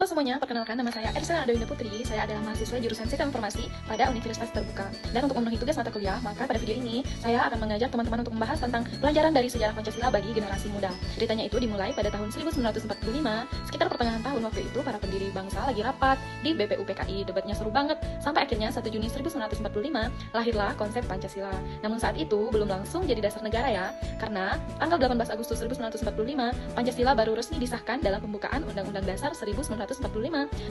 Halo semuanya, perkenalkan nama saya Ersa Adawinda Putri. Saya adalah mahasiswa jurusan Sistem Informasi pada Universitas Terbuka. Dan untuk memenuhi tugas mata kuliah, maka pada video ini saya akan mengajak teman-teman untuk membahas tentang pelajaran dari sejarah Pancasila bagi generasi muda. Ceritanya itu dimulai pada tahun 1945, sekitar pertengahan tahun waktu itu para pendiri bangsa lagi rapat di BPUPKI. Debatnya seru banget, sampai akhirnya 1 Juni 1945 lahirlah konsep Pancasila. Namun saat itu belum langsung jadi dasar negara ya, karena tanggal 18 Agustus 1945 Pancasila baru resmi disahkan dalam pembukaan Undang-Undang Dasar 1945.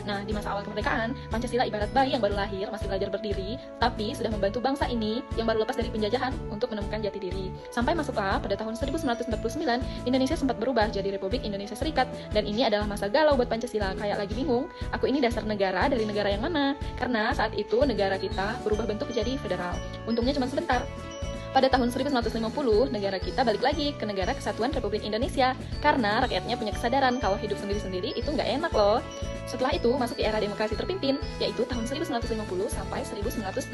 Nah, di masa awal kemerdekaan, Pancasila ibarat bayi yang baru lahir, masih belajar berdiri, tapi sudah membantu bangsa ini yang baru lepas dari penjajahan untuk menemukan jati diri. Sampai masuklah pada tahun 1949, Indonesia sempat berubah jadi Republik Indonesia Serikat, dan ini adalah masa galau buat Pancasila. Kayak lagi bingung, aku ini dasar negara dari negara yang mana? Karena saat itu negara kita berubah bentuk jadi federal. Untungnya cuma sebentar. Pada tahun 1950, negara kita balik lagi ke Negara Kesatuan Republik Indonesia karena rakyatnya punya kesadaran kalau hidup sendiri-sendiri itu nggak enak loh. Setelah itu masuk di era demokrasi terpimpin, yaitu tahun 1950 sampai 1965.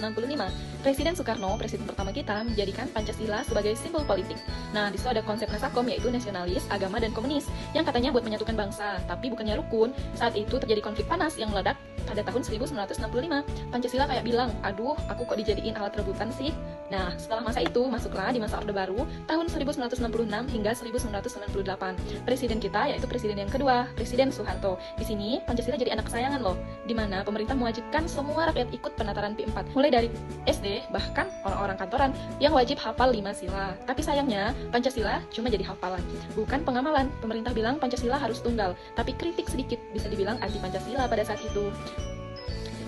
Presiden Soekarno, presiden pertama kita, menjadikan Pancasila sebagai simbol politik. Nah, di situ ada konsep Nasakom, yaitu nasionalis, agama, dan komunis, yang katanya buat menyatukan bangsa, tapi bukannya rukun. Saat itu terjadi konflik panas yang meledak pada tahun 1965. Pancasila kayak bilang, aduh, aku kok dijadiin alat rebutan sih? Nah, setelah masa itu, masuklah di masa Orde Baru, tahun 1966 hingga 1998. Presiden kita, yaitu presiden yang kedua, Presiden Soeharto. Di sini, Pancasila jadi anak kesayangan loh, di mana pemerintah mewajibkan semua rakyat ikut penataran P4, mulai dari SD, bahkan orang-orang kantoran yang wajib hafal 5 sila. Tapi sayangnya, Pancasila cuma jadi hafalan, bukan pengamalan. Pemerintah bilang Pancasila harus tunggal, tapi kritik sedikit bisa dibilang anti Pancasila pada saat itu.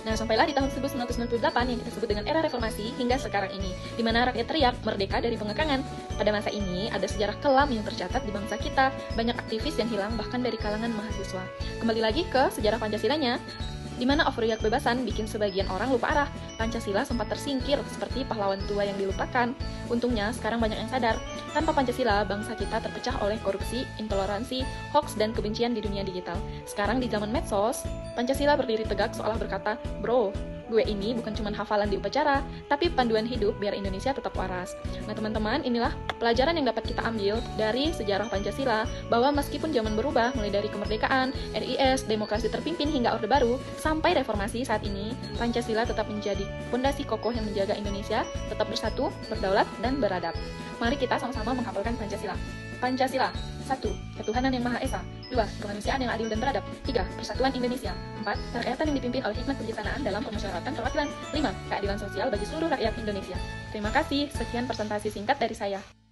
Nah, sampailah di tahun 1998 yang kita sebut dengan era reformasi hingga sekarang ini, di mana rakyat teriak merdeka dari pengekangan. Pada masa ini, ada sejarah kelam yang tercatat di bangsa kita, banyak aktivis yang hilang bahkan dari kalangan mahasiswa. Kembali lagi ke sejarah Pancasilanya, di mana euforia kebebasan bikin sebagian orang lupa arah. Pancasila sempat tersingkir seperti pahlawan tua yang dilupakan. Untungnya sekarang banyak yang sadar, tanpa Pancasila bangsa kita terpecah oleh korupsi, intoleransi, hoax, dan kebencian di dunia digital. Sekarang di zaman medsos, Pancasila berdiri tegak seolah berkata, bro, gue ini bukan cuma hafalan di upacara, tapi panduan hidup biar Indonesia tetap waras. Nah teman-teman, inilah pelajaran yang dapat kita ambil dari sejarah Pancasila, bahwa meskipun zaman berubah, mulai dari kemerdekaan, RIS, demokrasi terpimpin hingga Orde Baru, sampai reformasi saat ini, Pancasila tetap menjadi fondasi kokoh yang menjaga Indonesia tetap bersatu, berdaulat, dan beradab. Mari kita sama-sama menghafalkan Pancasila. Pancasila. 1. Ketuhanan yang Maha Esa. 2. Kemanusiaan yang adil dan beradab. 3. Persatuan Indonesia. 4. Kerakyatan yang dipimpin oleh hikmat kebijaksanaan dalam permusyawaratan perwakilan. 5. Keadilan sosial bagi seluruh rakyat Indonesia. Terima kasih. Sekian presentasi singkat dari saya.